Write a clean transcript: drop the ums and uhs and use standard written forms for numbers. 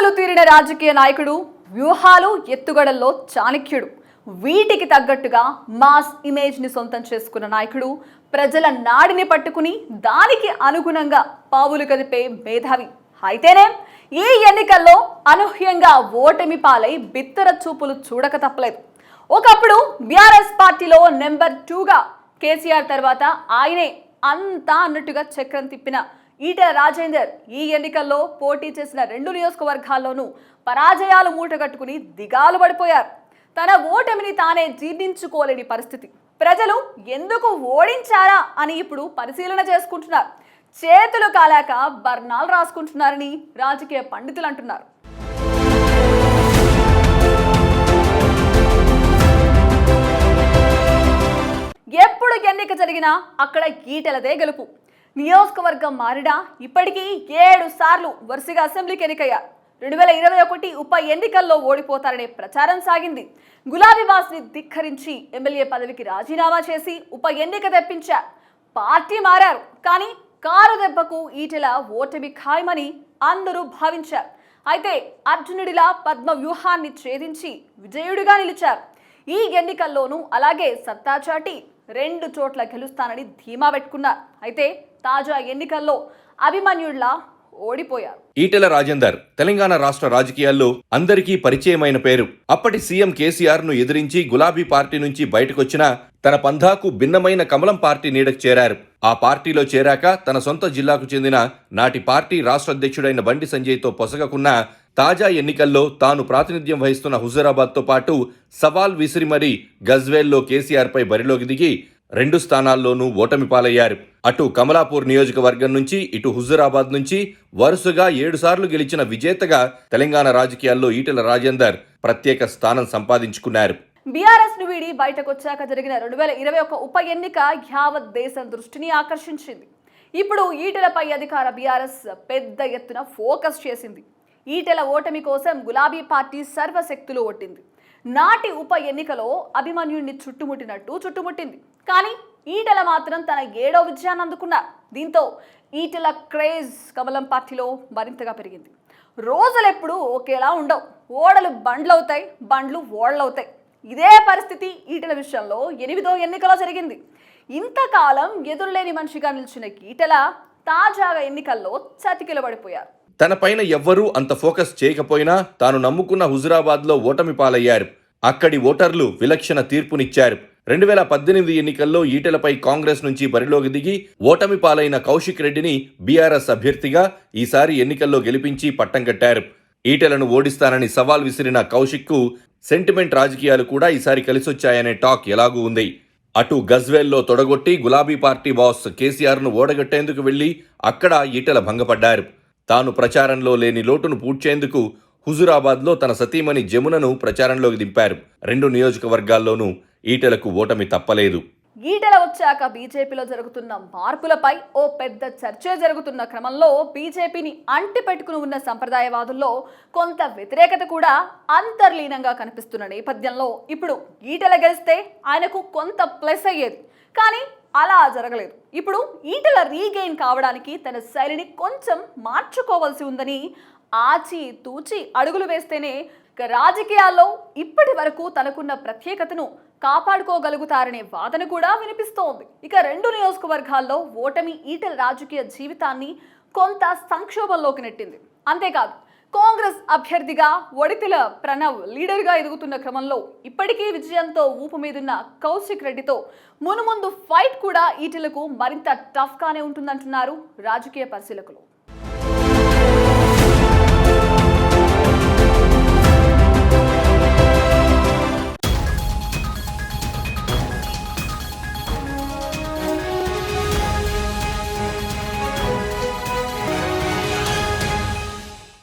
కోర్కెలు తీరిన రాజకీయ నాయకుడు, వ్యూహాలు ఎత్తుగడల్లో చాణక్యుడు. వీటికి తగ్గట్టుగా మాస్ ఇమేజ్ ని సొంతం చేసుకున్న నాయకుడు, ప్రజల నాడిని పట్టుకుని దానికి అనుగుణంగా పావులు కదిపే మేధావి. అయితేనే ఈ ఎన్నికల్లో అనూహ్యంగా ఓటమి పాలై బిత్తర చూపులు చూడక తప్పలేదు. ఒకప్పుడు బీఆర్ఎస్ పార్టీలో నెంబర్ 2గా కేసీఆర్ తర్వాత ఆయనే అంతా అన్నట్టుగా చక్రం తిప్పిన ఈటెల రాజేందర్ ఈ ఎన్నికల్లో పోటీ చేసిన 2 నియోజకవర్గాల్లోనూ పరాజయాలు మూటగట్టుకుని దిగాలు పడిపోయారు. తన ఓటమిని తానే జీర్ణించుకోలేని పరిస్థితి. ప్రజలు ఎందుకు ఓడించారా అని ఇప్పుడు పరిశీలన చేసుకుంటున్నారు. చేతులు కాలాక బర్ణాలు రాసుకుంటున్నారని రాజకీయ పండితులు అంటున్నారు. ఎప్పుడు ఎన్నిక జరిగినా అక్కడ ఈటెలదే గెలుపు. నియోజకవర్గం మారినా ఇప్పటికీ 7 సార్లు వరుసగా అసెంబ్లీకి ఎన్నికయ్యారు. 2021 ఉప ఎన్నికల్లో ఓడిపోతారనే ప్రచారం సాగింది. గులాబీ బాస్ని ధిక్కరించి ఎమ్మెల్యే పదవికి రాజీనామా చేసి ఉప ఎన్నిక తెప్పించారు. పార్టీ మారారు, కానీ కారు దెబ్బకు ఈటెల ఓటమి ఖాయమని అందరూ భావించారు. అయితే అర్జునుడిలా పద్మ వ్యూహాన్ని ఛేదించి విజయుడిగా నిలిచారు. ఈ ఎన్నికల్లోనూ అలాగే సత్తా చాటి 2 చోట్ల గెలుస్తానని ధీమా పెట్టుకున్నారు. అయితే తాజా ఎన్నికల్లో అభిమన్యుడిలా ఓడిపోయారు. ఈటెల రాజేందర్ తెలంగాణ రాష్ట్ర రాజకీయాల్లో అందరికీ పరిచయమైన పేరు. అప్పటి సీఎం కేసీఆర్ ను ఎదిరించి గులాబీ పార్టీ నుంచి బయటకొచ్చిన తన పంధాకు భిన్నమైన కమలం పార్టీ నీడకు చేరారు. ఆ పార్టీలో చేరాక తన సొంత జిల్లాకు చెందిన నాటి పార్టీ రాష్ట్ర అధ్యక్షుడైన బండి సంజయ్తో పొసగకున్న తాజా ఎన్నికల్లో తాను ప్రాతినిధ్యం వహిస్తున్న హుజూరాబాద్తో పాటు సవాల్ విసిరి మరీ గజ్వేల్లో కేసీఆర్ పై బరిలోకి దిగి 2 స్థానాల్లోనూ ఓటమి పాలయ్యారు. అటు కమలాపూర్ నియోజకవర్గం నుంచి ఇటు హుజూరాబాద్ నుంచి వరుసగా 7 సార్లు గెలిచిన విజేతగా తెలంగాణ రాజకీయాల్లో ఈటెల రాజేందర్ ప్రత్యేక స్థానం సంపాదించుకున్నారు. బీఆర్ఎస్ ను వీడి బయటకొచ్చాక జరిగిన 2021 ఉప ఎన్నిక యావత్ దేశం దృష్టిని ఆకర్షించింది. ఇప్పుడు ఈటెలపై అధికార బీఆర్ఎస్ పెద్ద ఎత్తున ఫోకస్ చేసింది. ఈటెల ఓటమి కోసం గులాబీ పార్టీ సర్వశక్తులు ఒట్టింది. నాటి ఉప ఎన్నికలో అభిమన్యుడిని చుట్టుముట్టింది. కానీ ఈటెల మాత్రం తన 7వ విజయాన్ని అందుకున్నారు. దీంతో ఈటెల క్రేజ్ కమలం పార్టీలో మరింతగా పెరిగింది. రోజులెప్పుడు ఒకేలా ఉండవు. ఓడలు బండ్లవుతాయి, బండ్లు ఓడలవుతాయి. ఇదే పరిస్థితి ఈటెల విషయంలో 8వ ఎన్నికలో జరిగింది. ఇంతకాలం ఎదురులేని మనిషిగా నిలిచిన ఈటెల తాజాగా ఎన్నికల్లో చతికిల పడిపోయారు. తన పైన ఎవ్వరూ అంత ఫోకస్ చేయకపోయినా తాను నమ్ముకున్న హుజూరాబాద్లో ఓటమి పాలయ్యారు. అక్కడి ఓటర్లు విలక్షణ తీర్పునిచ్చారు. 2018 ఎన్నికల్లో ఈటెలపై కాంగ్రెస్ నుంచి బరిలోకి దిగి ఓటమి పాలైన కౌశిక్ రెడ్డిని బీఆర్ఎస్ అభ్యర్థిగా ఈసారి ఎన్నికల్లో గెలిపించి పట్టం కట్టారు. ఈటెలను ఓడిస్తానని సవాల్ విసిరిన కౌశిక్కు సెంటిమెంట్ రాజకీయాలు కూడా ఈసారి కలిసొచ్చాయనే టాక్ ఎలాగూ ఉంది. అటు గజ్వేల్లో తొడగొట్టి గులాబీ పార్టీ బాస్ కేసీఆర్ను ఓడగట్టేందుకు వెళ్లి అక్కడ ఈటెల భంగపడ్డారు. తాను ప్రచారంలో లేని లోటును పూడ్చేందుకు హుజూరాబాద్లో తన సతీమణి జమునను ప్రచారంలోకి దింపారు. 2 నియోజకవర్గాల్లోనూ ఈటెలకు ఓటమి తప్పలేదు. ఈటెల వచ్చాక బీజేపీలో జరుగుతున్న మార్పులపై ఓ పెద్ద చర్చే జరుగుతున్న క్రమంలో బీజేపీని అంటి పెట్టుకుని ఉన్న సంప్రదాయవాదుల్లో కొంత వ్యతిరేకత కూడా అంతర్లీనంగా కనిపిస్తున్న నేపథ్యంలో ఇప్పుడు ఈటెల గెలిస్తే ఆయనకు కొంత ప్లస్ అయ్యేది. కానీ అలా జరగలేదు. ఇప్పుడు ఈటెల రీగెయిన్ కావడానికి తన శైలిని కొంచెం మార్చుకోవాల్సి ఉందని ఆచి తూచి అడుగులు వేస్తేనే రాజకీయాల్లో ఇప్పటి వరకు తనకున్న ప్రత్యేకతను కాపాడుకోగలుగుతారనే వాదన కూడా వినిపిస్తోంది. ఇక 2 నియోజకవర్గాల్లో ఓటమి ఈటెల రాజకీయ జీవితాన్ని కొంత సంక్షోభంలోకి నెట్టింది. అంతేకాదు, కాంగ్రెస్ అభ్యర్థిగా ఒడితిల ప్రణవ్ లీడర్గా ఎదుగుతున్న క్రమంలో ఇప్పటికీ విజయంతో ఊపు మీదున్న కౌశిక్ రెడ్డితో మునుముందు ఫైట్ కూడా ఈటెలకు మరింత టఫ్గానే ఉంటుందంటున్నారు రాజకీయ పరిశీలకులు.